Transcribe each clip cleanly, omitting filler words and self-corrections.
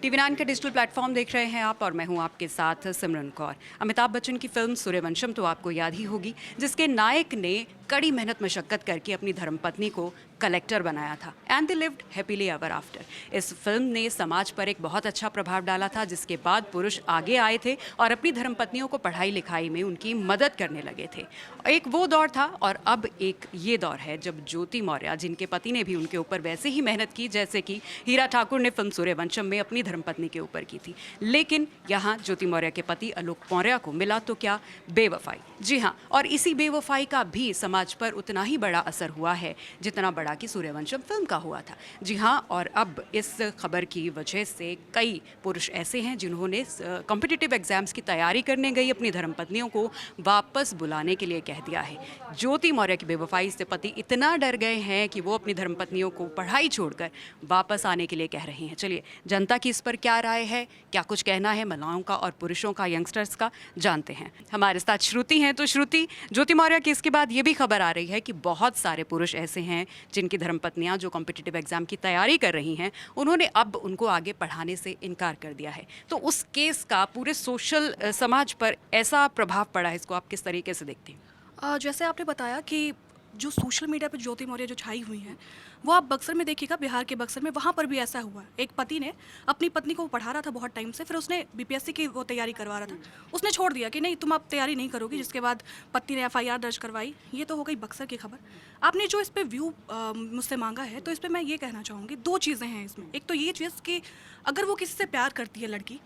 TV 9 का digital platform देख रहे हैं आप और मैं हूं आपके साथ सिमरन कौर। अमिताभ बच्चन की फिल्म सूर्यवंशम तो आपको याद ही होगी, जिसके नायक ने कड़ी मेहनत मशक्कत करके अपनी धर्मपत्नी को कलेक्टर बनाया था and they lived happily ever after. इस फिल्म ने समाज पर एक बहुत अच्छा प्रभाव डाला था, जिसके बाद पुरुष आगे आए थे और अपनी धर्मपत्नियों को पढ़ाई लिखाई में उनकी मदद करने लगे थे। एक वो दौर था और अब एक ये दौर है जब ज्योति मौर्य, जिनके पति ने भी उनके ऊपर वैसे ही मेहनत की जैसे कि हीरा ठाकुर ने फिल्म सूर्यवंशम में अपनी धर्मपत्नी के ऊपर की थी, लेकिन यहाँ ज्योति मौर्य के पति आलोक मौर्य को मिला तो क्या बेवफाई। जी हाँ, और इसी बेवफाई का भी समाज पर उतना ही बड़ा असर हुआ है जितना बड़ा कि सूर्यवंशम फिल्म का हुआ था। जी हाँ, और अब इस खबर की वजह से कई पुरुष ऐसे हैं जिन्होंने कॉम्पिटिटिव एग्जाम्स की तैयारी करने गई अपनी धर्मपत्नियों को वापस बुलाने के लिए कह दिया है। ज्योति मौर्य की बेवफाई से पति इतना डर गए हैं कि वो अपनी धर्मपत्नियों को पढ़ाई छोड़कर वापस आने के लिए कह रही हैं। चलिए, जनता की इस पर क्या राय है, क्या कुछ कहना है महिलाओं का और पुरुषों का, यंगस्टर्स का, जानते हैं। हमारे साथ श्रुति हैं। तो श्रुति, ज्योति मौर्य केस के बाद ये भी खबर आ रही है कि बहुत सारे पुरुष ऐसे हैं जिनकी धर्मपत्नियां जो कॉम्पिटिटिव एग्जाम की तैयारी कर रही हैं, उन्होंने अब उनको आगे पढ़ाने से इनकार कर दिया है। तो उस केस का पूरे सोशल समाज पर ऐसा प्रभाव पड़ा है, इसको आप किस तरीके से देखती हैं? जैसे आपने बताया कि जो सोशल मीडिया पे ज्योति मौर्य जो छाई हुई हैं, वो आप बक्सर में देखिएगा, बिहार के बक्सर में, वहाँ पर भी ऐसा हुआ। एक पति ने अपनी पत्नी को पढ़ा रहा था बहुत टाइम से, फिर उसने बीपीएससी की वो तैयारी करवा रहा था, उसने छोड़ दिया कि नहीं तुम अब तैयारी नहीं करोगी, जिसके बाद पत्नी ने एफआईआर दर्ज करवाई। ये तो हो गई बक्सर की खबर। आपने जो इस पर व्यू मुझसे मांगा है, तो इस पर मैं ये कहना चाहूँगी, दो चीज़ें हैं इसमें। एक तो ये चीज़ कि अगर वो किसी से प्यार करती है लड़की,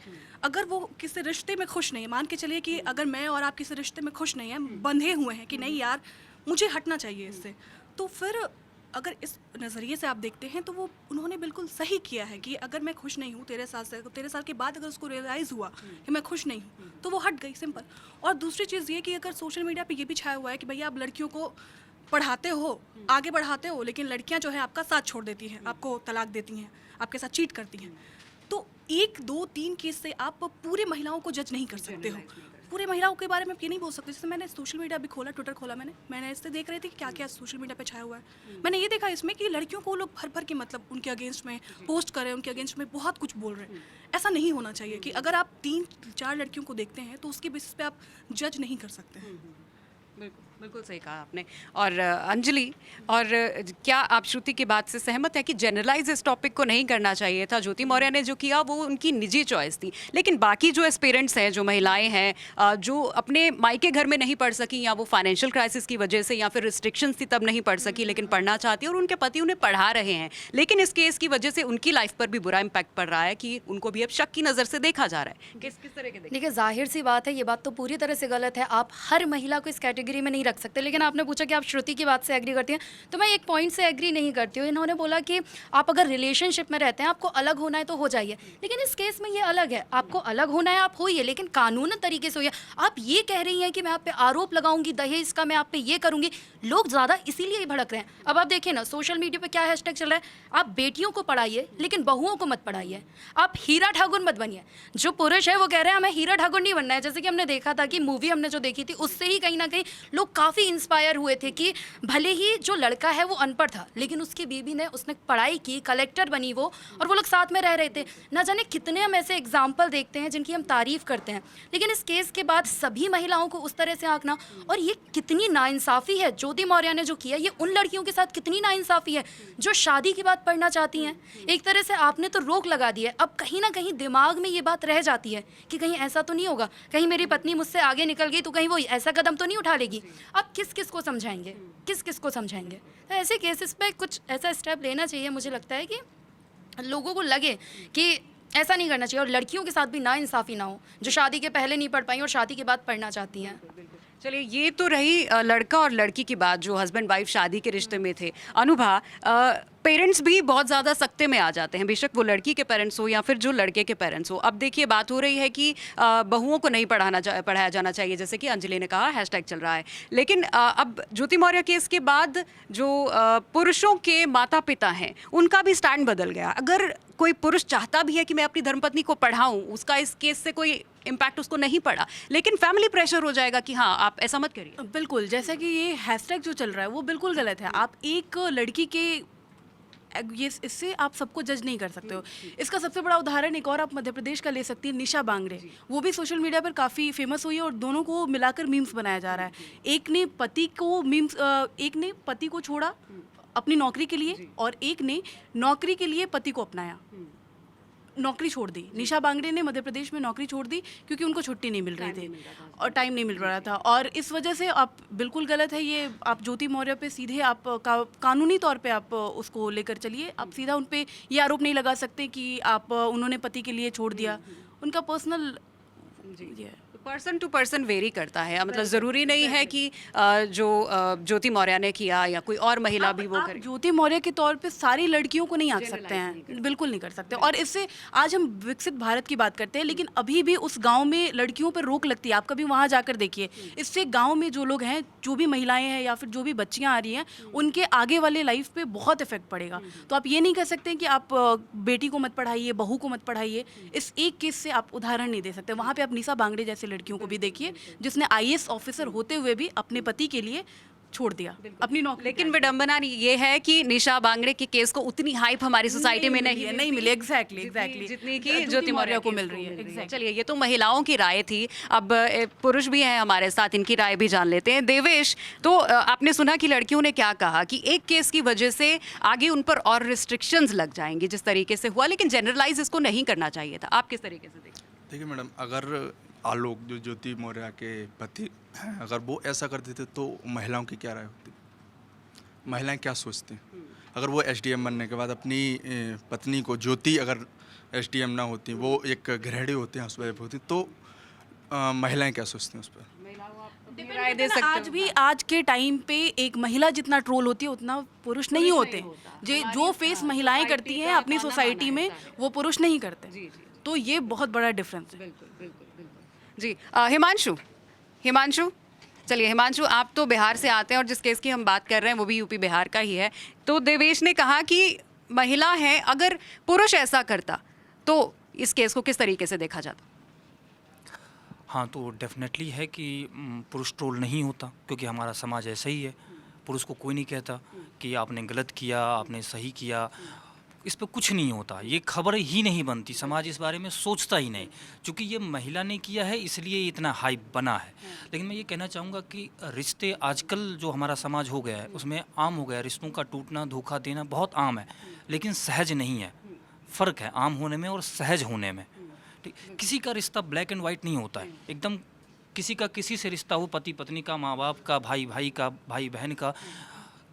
अगर वो किसी रिश्ते में खुश नहीं है, मान के चलिए कि अगर मैं और आप किसी रिश्ते में खुश नहीं हैं, बंधे हुए हैं कि नहीं यार मुझे हटना चाहिए इससे, तो फिर अगर इस नज़रिए से आप देखते हैं तो वो उन्होंने बिल्कुल सही किया है कि अगर मैं खुश नहीं हूँ 13 साल के बाद अगर उसको रियलाइज़ हुआ कि मैं खुश नहीं हूँ तो वो हट गई, सिंपल। और दूसरी चीज़ ये कि अगर सोशल मीडिया पे ये भी छाया हुआ है कि भैया आप लड़कियों को पढ़ाते हो, आगे बढ़ाते हो, लेकिन लड़कियाँ जो है आपका साथ छोड़ देती हैं, आपको तलाक देती हैं, आपके साथ चीट करती हैं। तो 1, 2, 3 केस से आप पूरी महिलाओं को जज नहीं कर सकते हो। पूरे महिलाओं के बारे में आप ये नहीं बोल सकते। जैसे मैंने सोशल मीडिया भी खोला, ट्विटर खोला, मैंने इससे देख रही थी कि क्या क्या सोशल मीडिया पे छाया हुआ है। मैंने ये देखा इसमें कि लड़कियों को लोग भर भर के मतलब उनके अगेंस्ट में पोस्ट कर रहे हैं, उनके अगेंस्ट में बहुत कुछ बोल रहे हैं। ऐसा नहीं होना चाहिए कि अगर आप 3-4 लड़कियों को देखते हैं तो उसके बेसिस पे आप जज नहीं कर सकते हैं। बिल्कुल बिल्कुल सही कहा आपने। और अंजलि, और क्या आप श्रुति की बात से सहमत है कि जनरलाइज इस टॉपिक को नहीं करना चाहिए था? ज्योति मौर्य ने जो किया वो उनकी निजी चॉइस थी, लेकिन बाकी जो एस्पिरेंट्स हैं, जो महिलाएं हैं जो अपने मायके घर में नहीं पढ़ सकी, या वो फाइनेंशियल क्राइसिस की वजह से या फिर रिस्ट्रिक्शंस थी तब नहीं पढ़ सकी, लेकिन पढ़ना चाहती है और उनके पति उन्हें पढ़ा रहे हैं, लेकिन इस केस की वजह से उनकी लाइफ पर भी बुरा इम्पैक्ट पड़ रहा है कि उनको भी अब शक की नज़र से देखा जा रहा है। किस तरह के देखिए, जाहिर सी बात है, ये बात तो पूरी तरह से गलत है। आप हर महिला को इस कैटेगरी में नहीं रख सकते। लेकिन आपने पूछा कि आप श्रुति की बात से एग्री करती हैं, तो मैं एक पॉइंट से एग्री नहीं करती हूँ। इन्होंने बोला कि आप अगर रिलेशनशिप में रहते हैं, आपको अलग होना है तो हो जाइए, लेकिन इस केस में ये अलग है। आपको अलग होना है, आप होइए, लेकिन कानूनी तरीके से होइए। आप ये कह रही हैं कि मैं आप पे आरोप लगाऊंगी दहेज का, मैं आप पे ये करूंगी, लोग ज़्यादा इसीलिए ही भड़क रहे हैं। अब आप देखिए ना, सोशल मीडिया पे क्या हैशटैग चल रहा है, आप बेटियों को पढ़ाइए लेकिन बहुओं को मत पढ़ाइए, आप हीरा ठाकुर मत बनिए। जो पुरुष है वो कह रहे हैं हमें हीरा ठाकुर नहीं बनना है। जैसे कि हमने देखा था कि मूवी हमने जो देखी थी, उससे ही कहीं ना कहीं लोग काफ़ी इंस्पायर हुए थे कि भले ही जो लड़का है वो अनपढ़ था, लेकिन उसकी बीवी ने, उसने पढ़ाई की, कलेक्टर बनी वो, और वो लोग साथ में रह रहे थे। ना जाने कितने हम ऐसे एग्जाम्पल देखते हैं जिनकी हम तारीफ करते हैं, लेकिन इस केस के बाद सभी महिलाओं को उस तरह से आंकना, और ये कितनी नाइंसाफ़ी है ज्योति मौर्य ने जो किया। ये उन लड़कियों के साथ कितनी नाइंसाफ़ी है जो शादी की बात पढ़ना चाहती हैं। एक तरह से आपने तो रोक लगा दी है, अब कहीं ना कहीं दिमाग में ये बात रह जाती है कि कहीं ऐसा तो नहीं होगा, कहीं मेरी पत्नी मुझसे आगे निकल गई तो कहीं वो ऐसा कदम तो नहीं उठा लेगी। अब किस किस को समझाएंगे, किस किस को समझाएंगे? तो ऐसे केसेस पे कुछ ऐसा स्टेप लेना चाहिए। मुझे लगता है कि लोगों को लगे कि ऐसा नहीं करना चाहिए, और लड़कियों के साथ भी नाइंसाफ़ी ना हो जो शादी के पहले नहीं पढ़ पाई और शादी के बाद पढ़ना चाहती हैं। चलिए, ये तो रही लड़का और लड़की की बात, जो हस्बैंड वाइफ शादी के रिश्ते में थे। अनुभा, पेरेंट्स भी बहुत ज़्यादा सख्ते में आ जाते हैं, बेशक वो लड़की के पेरेंट्स हो या फिर जो लड़के के पेरेंट्स हो। अब देखिए, बात हो रही है कि बहुओं को नहीं पढ़ाया जाना चाहिए, जैसे कि अंजलि ने कहा, हैशटैग चल रहा है। लेकिन अब ज्योति मौर्य केस के बाद जो पुरुषों के माता पिता हैं, उनका भी स्टैंड बदल गया। अगर कोई पुरुष चाहता भी है कि मैं अपनी धर्मपत्नी को पढ़ाऊँ, उसका इस केस से कोई इम्पैक्ट उसको नहीं पड़ा, लेकिन फैमिली प्रेशर हो जाएगा कि हाँ आप ऐसा मत करिए। बिल्कुल, जैसा कि ये हैशटैग जो चल रहा है वो बिल्कुल गलत है। आप एक लड़की के ये इससे आप सबको जज नहीं कर सकते हो। इसका सबसे बड़ा उदाहरण एक और आप मध्य प्रदेश का ले सकती हैं, निशा बांगरे। वो भी सोशल मीडिया पर काफ़ी फेमस हुई है और दोनों को मिलाकर मीम्स बनाया जा रहा है। एक ने पति को छोड़ा अपनी नौकरी के लिए और एक ने नौकरी के लिए पति को अपनाया, नौकरी छोड़ दी। निशा बांगरे ने मध्य प्रदेश में नौकरी छोड़ दी क्योंकि उनको छुट्टी नहीं मिल रही थी और टाइम नहीं मिल रहा था, और इस वजह से आप बिल्कुल गलत है ये। आप ज्योति मौर्य पे सीधे आप कानूनी तौर पे आप उसको लेकर चलिए। आप सीधा उन पे ये आरोप नहीं लगा सकते कि आप उन्होंने पति के लिए छोड़ दिया। उनका पर्सनल ये पर्सन टू पर्सन वेरी करता है, मतलब ज़रूरी नहीं है कि जो ज्योति मौर्य ने किया या कोई और महिला भी वो आप करे। ज्योति मौर्य के तौर पे सारी लड़कियों को नहीं आंक सकते हैं, बिल्कुल नहीं कर सकते। और इससे आज हम विकसित भारत की बात करते हैं, लेकिन अभी भी उस गांव में लड़कियों पर रोक लगती है। आप कभी वहां जाकर देखिए, इससे गांव में जो लोग हैं, जो भी महिलाएं हैं या फिर जो भी बच्चियां आ रही हैं, उनके आगे वाले लाइफ पे बहुत इफेक्ट पड़ेगा। तो आप ये नहीं कह सकते कि आप बेटी को मत पढ़ाइए, बहू को मत पढ़ाइए। इस एक केस से आप उदाहरण नहीं दे सकते। वहाँ पे आप निशा बांगड़े जैसे लड़कियों को भी देखिए, जिसने आईएएस ऑफिसर होते हुए भी अपने पति के लिए छोड़ दिया अपनी नौकरी। लेकिन विडंबना ये है कि निशा बांगड़े के केस को उतनी हाइप हमारी सोसाइटी में नहीं मिली। एग्जैक्टली जितनी कि ज्योति मौर्य को मिल रही है। Exactly. चलिए, ये तो महिलाओं की राय थी। अब पुरुष भी हैं हमारे साथ, इनकी राय भी जान लेते हैं। देवेश, तो आपने सुना कि लड़कियों ने क्या कहा कि एक केस की वजह से आगे उन पर और रिस्ट्रिक्शंस लग जाएंगी जिस तरीके से हुआ, लेकिन जनरलाइज इसको नहीं करना चाहिए था। आप किस तरीके से देखते हैं? देखिए मैडम, अगर आलोक जो ज्योति मौर्य के पति हैं, अगर वो ऐसा करते थे तो महिलाओं की क्या राय होती, महिलाएं क्या सोचती हैं? अगर वो एसडीएम बनने के बाद अपनी पत्नी को, ज्योति अगर एसडीएम ना होती, वो एक गृहिणी होती हैं, हाउसवाइफ होती, तो महिलाएं क्या सोचती हैं उस पर? राय दे सकते आज भी आज के टाइम पे एक महिला जितना ट्रोल होती है उतना पुरुष नहीं होते। जो फेस महिलाएं करती हैं अपनी सोसाइटी में, वो पुरुष नहीं करते। तो ये बहुत बड़ा डिफरेंस है। जी, हिमांशु, चलिए हिमांशु, आप तो बिहार से आते हैं और जिस केस की हम बात कर रहे हैं वो भी यूपी बिहार का ही है। तो देवेश ने कहा कि महिला है, अगर पुरुष ऐसा करता तो इस केस को किस तरीके से देखा जाता? हाँ, तो डेफिनेटली है कि पुरुष ट्रोल नहीं होता, क्योंकि हमारा समाज ऐसा ही है। पुरुष को कोई नहीं कहता कि आपने गलत किया, आपने सही किया, इस पे कुछ नहीं होता। ये खबर ही नहीं बनती, समाज इस बारे में सोचता ही नहीं। क्योंकि ये महिला ने किया है इसलिए इतना हाइप बना है। लेकिन मैं ये कहना चाहूँगा कि रिश्ते आजकल जो हमारा समाज हो गया है उसमें आम हो गया है। रिश्तों का टूटना, धोखा देना बहुत आम है, लेकिन सहज नहीं है। फ़र्क है आम होने में और सहज होने में। ठीक, किसी का रिश्ता ब्लैक एंड वाइट नहीं होता है एकदम। किसी का किसी से रिश्ता हो, पति पत्नी का, माँ बाप का, भाई भाई का, भाई बहन का,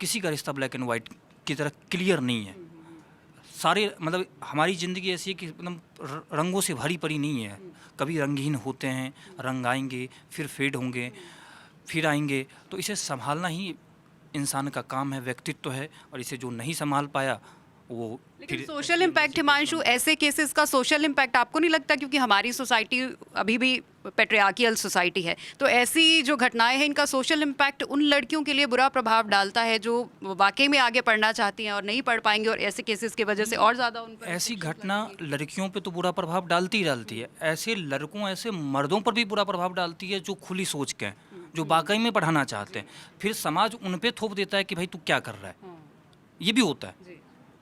किसी का रिश्ता ब्लैक एंड वाइट की तरह क्लियर नहीं है। सारे मतलब हमारी ज़िंदगी ऐसी है कि मतलब रंगों से भरी पड़ी नहीं है। कभी रंगहीन होते हैं, रंग आएंगे, फिर फेड होंगे, फिर आएंगे। तो इसे संभालना ही इंसान का काम है, व्यक्तित्व है। और इसे जो नहीं संभाल पाया वो लेकिन सोशल इम्पैक्ट, हिमांशु, ऐसे केसेस का सोशल इम्पैक्ट आपको नहीं लगता, क्योंकि हमारी सोसाइटी अभी भी पेट्रियार्कियल सोसाइटी है, तो ऐसी जो घटनाएं हैं इनका सोशल इम्पैक्ट उन लड़कियों के लिए बुरा प्रभाव डालता है जो वाकई में आगे पढ़ना चाहती हैं और नहीं पढ़ पाएंगी, और ऐसे केसेस की वजह से और ज़्यादा उन पर ऐसी घटना लड़कियों पे तो बुरा प्रभाव डालती ही डालती है। ऐसे लड़कों, ऐसे मर्दों पर भी बुरा प्रभाव डालती है जो खुली सोच के हैं, जो वाकई में पढ़ाना चाहते हैं। फिर समाज उन पे थोप देता है कि भाई तू क्या कर रहा है। ये भी होता है।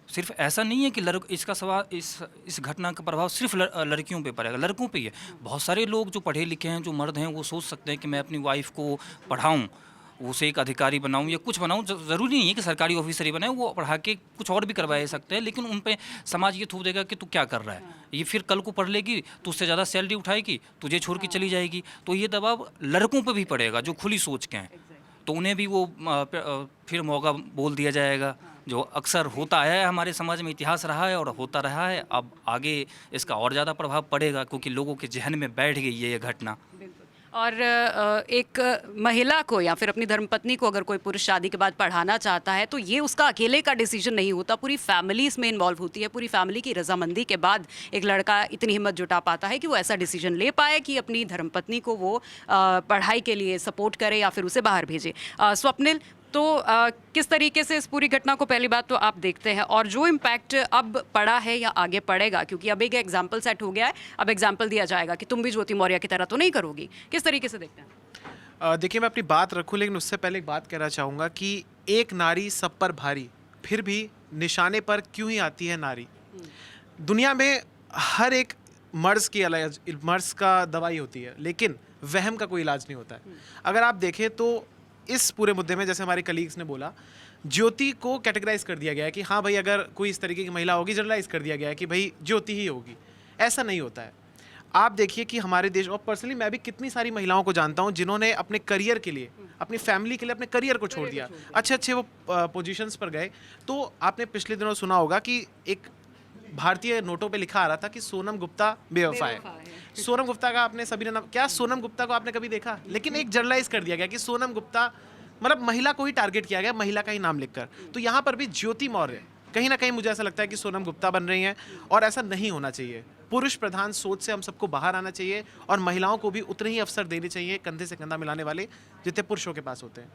सिर्फ ऐसा नहीं है कि इसका सवाल, इस घटना का प्रभाव सिर्फ लड़कियों पे पड़ेगा, लड़कों पे ही है। बहुत सारे लोग जो पढ़े लिखे हैं, जो मर्द हैं, वो सोच सकते हैं कि मैं अपनी वाइफ को पढ़ाऊँ, उसे एक अधिकारी बनाऊँ या कुछ बनाऊँ। ज़रूरी नहीं है कि सरकारी ऑफिसर ही बनाए, वो पढ़ा के कुछ और भी करवा सकते हैं। लेकिन उन पे समाज ये थोप देगा कि तू क्या कर रहा है। ये फिर कल को पढ़ लेगी तो उससे ज़्यादा सैलरी उठाएगी, तुझे छोड़ के चली जाएगी। तो ये दबाव लड़कों पर भी पड़ेगा जो खुली सोच के हैं, तो उन्हें भी वो फिर मौका बोल दिया जाएगा, जो अक्सर होता है हमारे समाज में, इतिहास रहा है और होता रहा है। अब आगे इसका और ज़्यादा प्रभाव पड़ेगा, क्योंकि लोगों के जहन में बैठ गई है ये घटना। और एक महिला को या फिर अपनी धर्मपत्नी को अगर कोई पुरुष शादी के बाद पढ़ाना चाहता है तो ये उसका अकेले का डिसीजन नहीं होता, पूरी फैमिली इसमें इन्वॉल्व होती है। पूरी फैमिली की रजामंदी के बाद एक लड़का इतनी हिम्मत जुटा पाता है कि वो ऐसा डिसीजन ले पाए कि अपनी धर्मपत्नी को वो पढ़ाई के लिए सपोर्ट करे या फिर उसे बाहर भेजे। स्वप्निल, तो किस तरीके से इस पूरी घटना को पहली बात तो आप देखते हैं, और जो इम्पैक्ट अब पड़ा है या आगे पड़ेगा, क्योंकि अब एक एग्जाम्पल सेट हो गया है, अब एग्जाम्पल दिया जाएगा कि तुम भी ज्योति मौर्य की तरह तो नहीं करोगी, किस तरीके से देखते हैं? देखिए, मैं अपनी बात रखूं, लेकिन उससे पहले एक बात कहना चाहूँगा कि एक नारी सब पर भारी, फिर भी निशाने पर क्यों ही आती है नारी। दुनिया में हर एक मर्ज का दवाई होती है, लेकिन वहम का कोई इलाज नहीं होता है। अगर आप देखें तो इस पूरे मुद्दे में, जैसे हमारे कलीग्स ने बोला, ज्योति को कैटेगराइज कर दिया गया है कि हाँ भाई अगर कोई इस तरीके की महिला होगी, जनरलाइज कर दिया गया है कि भाई ज्योति ही होगी। ऐसा नहीं होता है। आप देखिए कि हमारे देश, और पर्सनली मैं भी कितनी सारी महिलाओं को जानता हूं जिन्होंने अपने करियर के लिए, अपनी फैमिली के लिए अपने करियर को छोड़ दिया, अच्छे वो पोजीशंस पर गए। तो आपने पिछले दिनों सुना होगा कि एक भारतीय नोटों पे लिखा आ रहा था कि सोनम गुप्ता बेवफा है। सोनम गुप्ता का आपने सभी ने नाम, क्या सोनम गुप्ता को आपने कभी देखा? लेकिन एक जनरलाइज कर दिया गया कि सोनम गुप्ता, मतलब महिला को ही टारगेट किया गया, महिला का ही नाम लिखकर। तो यहाँ पर भी ज्योति मौर्य कहीं ना कहीं मुझे ऐसा लगता है कि सोनम गुप्ता बन रही हैं, और ऐसा नहीं होना चाहिए। पुरुष प्रधान सोच से हम सबको बाहर आना चाहिए, और महिलाओं को भी उतने ही अवसर देने चाहिए, कंधे से कंधा मिलाने वाले, जितने पुरुषों के पास होते हैं।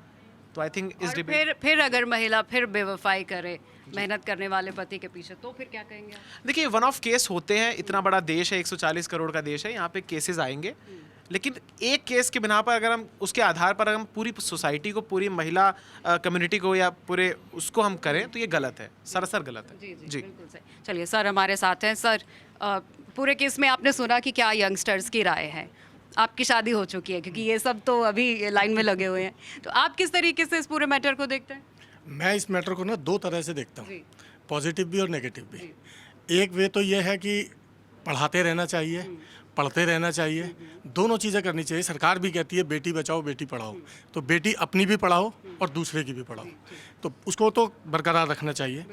तो आई थिंक इस डिबेट, फिर अगर महिला फिर बेवफाई करे मेहनत करने वाले पति के पीछे, तो फिर क्या कहेंगे आप? देखिए वन ऑफ केस होते हैं, इतना बड़ा देश है, 140 करोड़ का देश है, यहाँ पे केसेस आएंगे। लेकिन एक केस के बिना पर अगर हम उसके आधार पर हम पूरी सोसाइटी को, पूरी महिला कम्युनिटी को या पूरे उसको हम करें, तो ये गलत है, सरासर गलत है। जी बिल्कुल सही। चलिए सर हमारे साथ हैं। सर पूरे केस में आपने सुना कि क्या यंगस्टर्स की राय है? आपकी शादी हो चुकी है, क्योंकि ये सब तो अभी लाइन में लगे हुए हैं, तो आप किस तरीके से इस पूरे मैटर को देखते हैं? मैं इस मैटर को ना दो तरह से देखता हूँ, पॉजिटिव भी और नेगेटिव भी। एक वे तो ये है कि पढ़ाते रहना चाहिए, पढ़ते रहना चाहिए, दोनों चीज़ें करनी चाहिए। सरकार भी कहती है बेटी बचाओ बेटी पढ़ाओ, तो बेटी अपनी भी पढ़ाओ और दूसरे की भी पढ़ाओ, तो उसको तो बरकरार रखना चाहिए।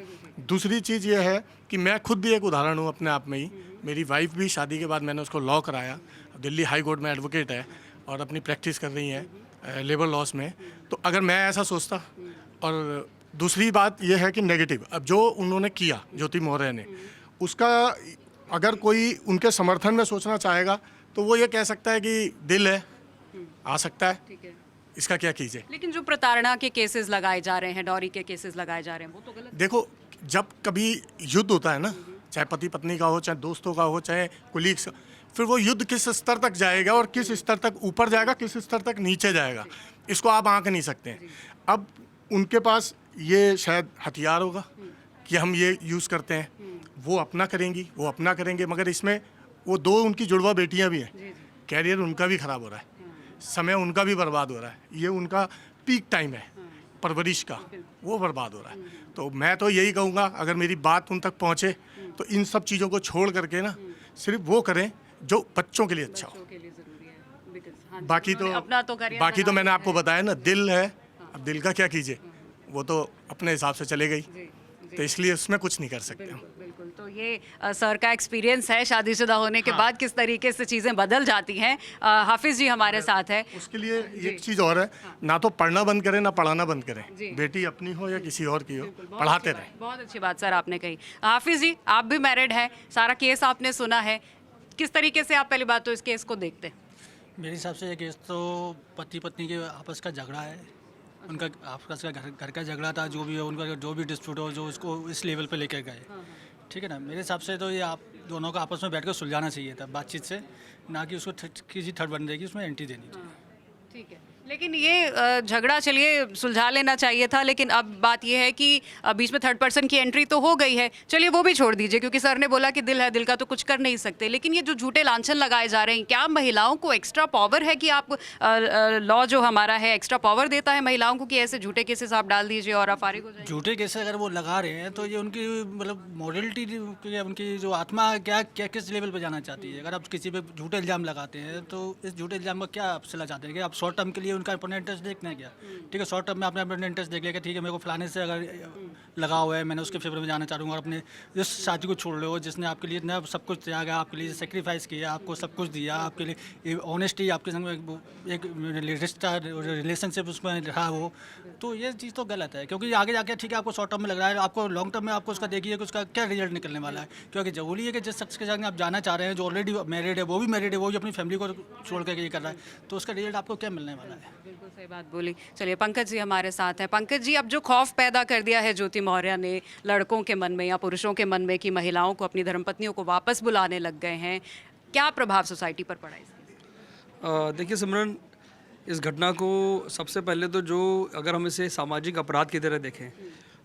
दूसरी चीज़ ये है कि मैं खुद भी एक उदाहरण हूँ अपने आप में ही। मेरी वाइफ भी शादी के बाद मैंने उसको लॉ कराया, दिल्ली हाई कोर्ट में एडवोकेट है और अपनी प्रैक्टिस कर रही हैं लेबर लॉस में। तो अगर मैं ऐसा सोचता, और दूसरी बात यह है कि नेगेटिव, अब जो उन्होंने किया ज्योति मौर्य ने, उसका अगर कोई उनके समर्थन में सोचना चाहेगा तो वो ये कह सकता है कि दिल है, आ सकता है, ठीक है। इसका क्या कीजिए। लेकिन जो प्रताड़ना के केसेस लगाए जा रहे हैं, डॉरी के केसेस लगाए जा रहे हैं, वो तो गलत है। देखो, जब कभी युद्ध होता है ना, चाहे पति पत्नी का हो, चाहे दोस्तों का हो, चाहे कुलीग्स, फिर वो युद्ध किस स्तर तक जाएगा और किस स्तर तक ऊपर जाएगा, किस स्तर तक नीचे जाएगा, इसको आप आंक नहीं सकते हैं। अब उनके पास ये शायद हथियार होगा कि हम ये यूज़ करते हैं, वो अपना करेंगी, वो अपना करेंगे, मगर इसमें वो दो उनकी जुड़वा बेटियां भी हैं, कैरियर उनका भी ख़राब हो रहा है, समय उनका भी बर्बाद हो रहा है, ये उनका पीक टाइम है परवरिश का, वो बर्बाद हो रहा है। तो मैं तो यही कहूँगा, अगर मेरी बात उन तक पहुँचे तो इन सब चीज़ों को छोड़ करके ना सिर्फ वो करें जो बच्चों के लिए अच्छा हो। के लिए जरूरी है, because, हाँ, बाकी तो उन्होंने अपना तो करियर बाकी तो बना मैंने लिया आपको है। बताया ना, दिल है, अब दिल का क्या कीजिए, वो तो अपने हिसाब से चले गई, तो इसलिए उसमें कुछ नहीं कर सकते हम। बिल्कुल। तो ये सर का एक्सपीरियंस है शादीशुदा होने के बाद किस तरीके से चीज़ें बदल जाती हैं। हाफिज जी हमारे साथ है। उसके लिए एक चीज़ और है, ना तो पढ़ना बंद करें ना पढ़ाना बंद करें, बेटी अपनी हो या किसी और की हो, पढ़ाते रहें। बहुत अच्छी बात सर आपने कही। हाफिज जी, आप भी मैरिड हैं, सारा केस आपने सुना है, किस तरीके से आप पहली बात तो इस केस को देखते हैं? मेरे हिसाब से ये केस तो पति पत्नी के आपस का झगड़ा है, उनका आपस का घर का झगड़ा था, जो भी है उनका, जो भी डिस्प्यूट हो, जो इसको इस लेवल पे लेकर गए, ठीक है ना। मेरे हिसाब से तो ये आप दोनों को आपस में बैठ कर सुलझाना चाहिए था बातचीत से, ना कि उसको किसी थर्ड बंदे की उसमें एंट्री देनी चाहिए। ठीक है, लेकिन ये झगड़ा चलिए सुलझा लेना चाहिए था, लेकिन अब बात ये है कि बीच में थर्ड पर्सन की एंट्री तो हो गई है, चलिए वो भी छोड़ दीजिए, क्योंकि सर ने बोला कि दिल है, दिल का तो कुछ कर नहीं सकते। लेकिन ये जो झूठे लांछन लगाए जा रहे हैं, क्या महिलाओं को एक्स्ट्रा पावर है कि आप लॉ जो हमारा है एक्स्ट्रा पावर देता है महिलाओं को कि ऐसे झूठे केसेस आप डाल दीजिए और आप फारिग हो जाएंगे? झूठे केस अगर वो लगा रहे हैं तो ये उनकी मतलब मॉरलिटी, उनकी जो आत्मा क्या क्या किस लेवल पर जाना चाहती है। अगर आप किसी पे झूठे इल्ज़ाम लगाते हैं तो इस झूठे इल्ज़ाम का क्या आप सिला चाहते हैं कि आप शॉर्ट टर्म के लिए उनका अपना इंटरेस्ट देखना है क्या? ठीक है, शॉर्ट टर्म में आपने अपना इंटरेस्ट देख लिया कि ठीक है, मेरे को फलाने से अगर लगा हुआ है, मैंने उसके फेवर में जाना चाहूँगा, और अपने जिस साथी को छोड़ लो जिसने आपके लिए इतना सब कुछ त्यागा, आपके लिए सेक्रीफाइस किया, आपको सब कुछ दिया, आपके लिए ऑनेस्टी, आपके संग में एक रिश्ता रिलेशनशिप उसमें रहा हो, तो ये चीज़ तो गलत है। क्योंकि आगे जाके ठीक है आपको शॉर्ट टर्म में लग रहा है, आपको लॉन्ग टर्म में आपको उसका देखिए कि उसका क्या रिजल्ट निकलने वाला है। क्योंकि जरूरी है कि जिस शख्स के साथ आप जाना चाह रहे हैं, जो ऑलरेडी मैरिड है, वो भी मैरिड है, वो भी अपनी फैमिली को छोड़ कर ये कर रहा है, तो उसका रिजल्ट आपको क्या मिलने वाला है? बिल्कुल सही बात बोली। चलिए पंकज जी हमारे साथ हैं। पंकज जी, अब जो खौफ पैदा कर दिया है ज्योति मौर्य ने लड़कों के मन में या पुरुषों के मन में कि महिलाओं को अपनी धर्मपत्नियों को वापस बुलाने लग गए हैं, क्या प्रभाव सोसाइटी पर पड़ा इसका? देखिए सिमरन, इस घटना को सबसे पहले तो जो अगर हम इसे सामाजिक अपराध की तरह देखें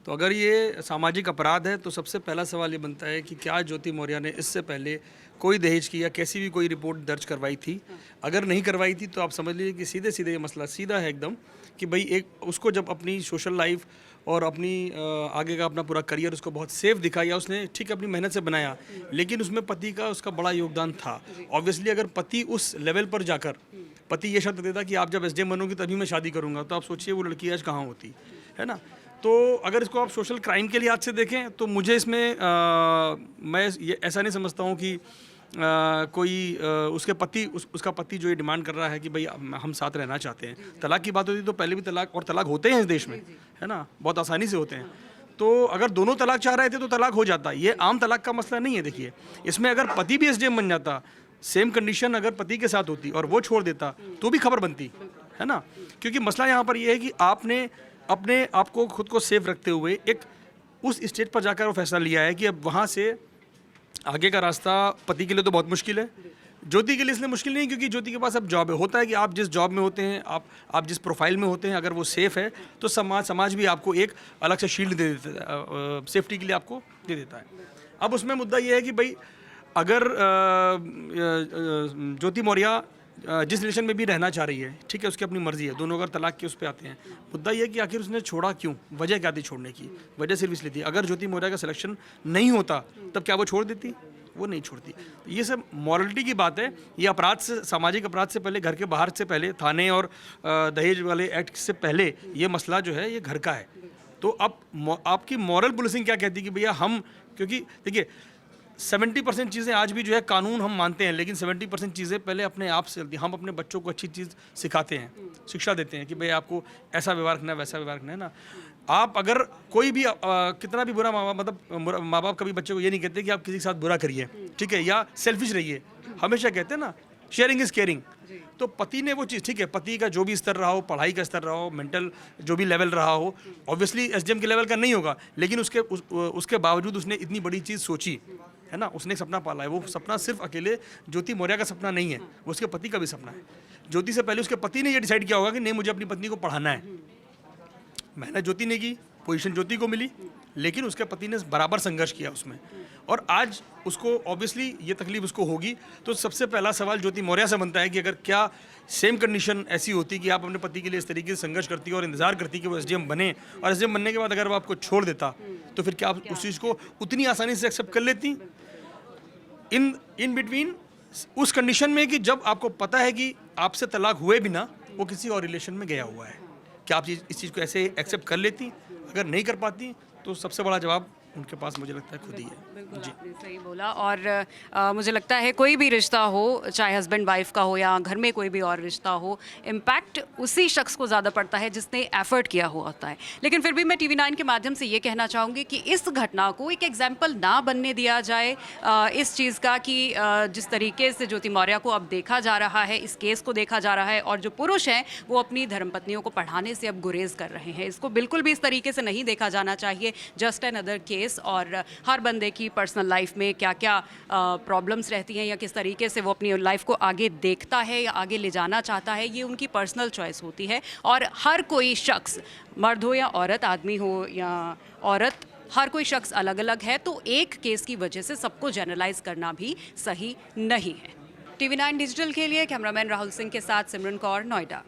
तो अगर ये सामाजिक अपराध है तो सबसे पहला सवाल ये बनता है कि क्या ज्योति मौर्य ने इससे पहले कोई दहेज की या कैसी भी कोई रिपोर्ट दर्ज करवाई थी। अगर नहीं करवाई थी तो आप समझ लीजिए कि सीधे सीधे ये मसला सीधा है एकदम कि भाई एक उसको जब अपनी सोशल लाइफ और अपनी आगे का अपना पूरा करियर उसको बहुत सेफ दिखाया, उसने ठीक अपनी मेहनत से बनाया, लेकिन उसमें पति का उसका बड़ा योगदान था। ऑब्वियसली अगर पति उस लेवल पर जाकर पति ये शर्त देता कि आप जब एसडीएम बनोगे तभी मैं शादी करूंगा, तो आप सोचिए वो लड़की आज कहाँ होती है ना। तो अगर इसको आप सोशल क्राइम के लिहाज से देखें तो मुझे इसमें मैं ये ऐसा नहीं समझता हूँ कि उसके पति उसका पति जो ये डिमांड कर रहा है कि भाई हम साथ रहना चाहते हैं। तलाक की बात होती तो पहले भी तलाक और तलाक होते हैं इस देश में, है ना, बहुत आसानी से होते हैं। तो अगर दोनों तलाक चाह रहे थे तो तलाक हो जाता। ये आम तलाक का मसला नहीं है। देखिए इसमें अगर पति भी एसडीएम बन जाता, सेम कंडीशन अगर पति के साथ होती और वो छोड़ देता तो भी खबर बनती, है ना। क्योंकि मसला यहाँ पर ये है कि आपने अपने आप को खुद को सेफ रखते हुए एक उस स्टेज पर जाकर वो फैसला लिया है कि अब वहाँ से आगे का रास्ता पति के लिए तो बहुत मुश्किल है, ज्योति के लिए इसलिए मुश्किल नहीं क्योंकि ज्योति के पास अब जॉब है। होता है कि आप जिस जॉब में होते हैं, आप जिस प्रोफाइल में होते हैं, अगर वो सेफ़ है तो समाज भी आपको एक अलग से शील्ड दे देता है, सेफ्टी के लिए आपको दे देता है। अब उसमें मुद्दा ये है कि भाई अगर ज्योति मौर्य जिस रिलेशन में भी रहना चाह रही है, ठीक है, उसकी अपनी मर्जी है, दोनों अगर तलाक के उस पर आते हैं, मुद्दा ये है कि आखिर उसने छोड़ा क्यों, वजह क्या थी छोड़ने की। वजह सिर्फ इसलिए थी अगर ज्योति मौर्य का सिलेक्शन नहीं होता तब क्या वो छोड़ देती, वो नहीं छोड़ती। तो ये सब मॉरलिटी की बात है। ये अपराध से, सामाजिक अपराध से पहले, घर के बाहर से पहले, थाने और दहेज वाले एक्ट से पहले ये मसला जो है ये घर का है। तो अब आपकी मॉरल पुलिसिंग क्या कहती है कि भैया हम, क्योंकि देखिए 70% चीज़ें आज भी जो है कानून हम मानते हैं, लेकिन 70% चीज़ें पहले अपने आप से चलती हैं। हम अपने बच्चों को अच्छी चीज़ सिखाते हैं, शिक्षा देते हैं कि भाई आपको ऐसा व्यवहार रखना है, वैसा व्यवहार रखना है ना। आप अगर कोई भी कितना भी बुरा माँ बाप कभी बच्चे को ये नहीं कहते कि आप किसी के साथ बुरा करिए, ठीक है, या सेल्फिश रहिए। हमेशा कहते हैं ना शेयरिंग इज़ केयरिंग। तो पति ने वो चीज़, ठीक है, पति का जो भी स्तर रहा हो, पढ़ाई का स्तर रहा हो, मेंटल जो भी लेवल रहा हो, ऑब्वियसली एसडीएम के लेवल का नहीं होगा, लेकिन उसके बावजूद उसने इतनी बड़ी चीज़ सोची, है ना। उसने एक सपना पाला है। वो सपना सिर्फ अकेले ज्योति मौर्य का सपना नहीं है, वो उसके पति का भी सपना है। ज्योति से पहले उसके पति ने ये डिसाइड किया होगा कि नहीं, मुझे अपनी पत्नी को पढ़ाना है। मेहनत ज्योति ने की, पोजीशन ज्योति को मिली, लेकिन उसके पति ने बराबर संघर्ष किया उसमें, और आज उसको ऑब्वियसली ये तकलीफ उसको होगी। तो सबसे पहला सवाल ज्योति मौर्य से बनता है कि अगर क्या सेम कंडीशन ऐसी होती कि आप अपने पति के लिए इस तरीके से संघर्ष करती और इंतजार करती कि वो एसडीएम बने, और एसडीएम बनने के बाद अगर वो आपको छोड़ देता तो फिर क्या आप उस चीज़ को उतनी आसानी से एक्सेप्ट कर लेती इन बिटवीन, उस कंडीशन में कि जब आपको पता है कि आपसे तलाक हुए बिना वो किसी और रिलेशन में गया हुआ है। क्या आप इस चीज़ को ऐसे एक्सेप्ट कर लेती? अगर नहीं कर पाती तो सबसे बड़ा जवाब उनके पास मुझे लगता है खुद ही है। बिल्कुल आपने सही बोला। और मुझे लगता है कोई भी रिश्ता हो, चाहे हस्बैंड वाइफ का हो या घर में कोई भी और रिश्ता हो, इम्पैक्ट उसी शख्स को ज़्यादा पड़ता है जिसने एफर्ट किया हुआ होता है। लेकिन फिर भी मैं TV9 के माध्यम से ये कहना चाहूँगी कि इस घटना को एक एग्जाम्पल ना बनने दिया जाए इस चीज़ का कि जिस तरीके से ज्योति मौर्य को अब देखा जा रहा है, इस केस को देखा जा रहा है, और जो पुरुष हैं वो अपनी धर्मपत्नियों को पढ़ाने से अब गुरेज कर रहे हैं। इसको बिल्कुल भी इस तरीके से नहीं देखा जाना चाहिए, जस्ट एन अदर केस। और हर बंदे की पर्सनल लाइफ में क्या क्या प्रॉब्लम्स रहती हैं या किस तरीके से वो अपनी लाइफ को आगे देखता है या आगे ले जाना चाहता है, ये उनकी पर्सनल चॉइस होती है। और हर कोई शख्स, मर्द हो या औरत, आदमी हो या औरत, हर कोई शख्स अलग अलग है। तो एक केस की वजह से सबको जनरलाइज करना भी सही नहीं है। TV9 डिजिटल के लिए कैमरामैन राहुल सिंह के साथ सिमरन कौर, नोएडा।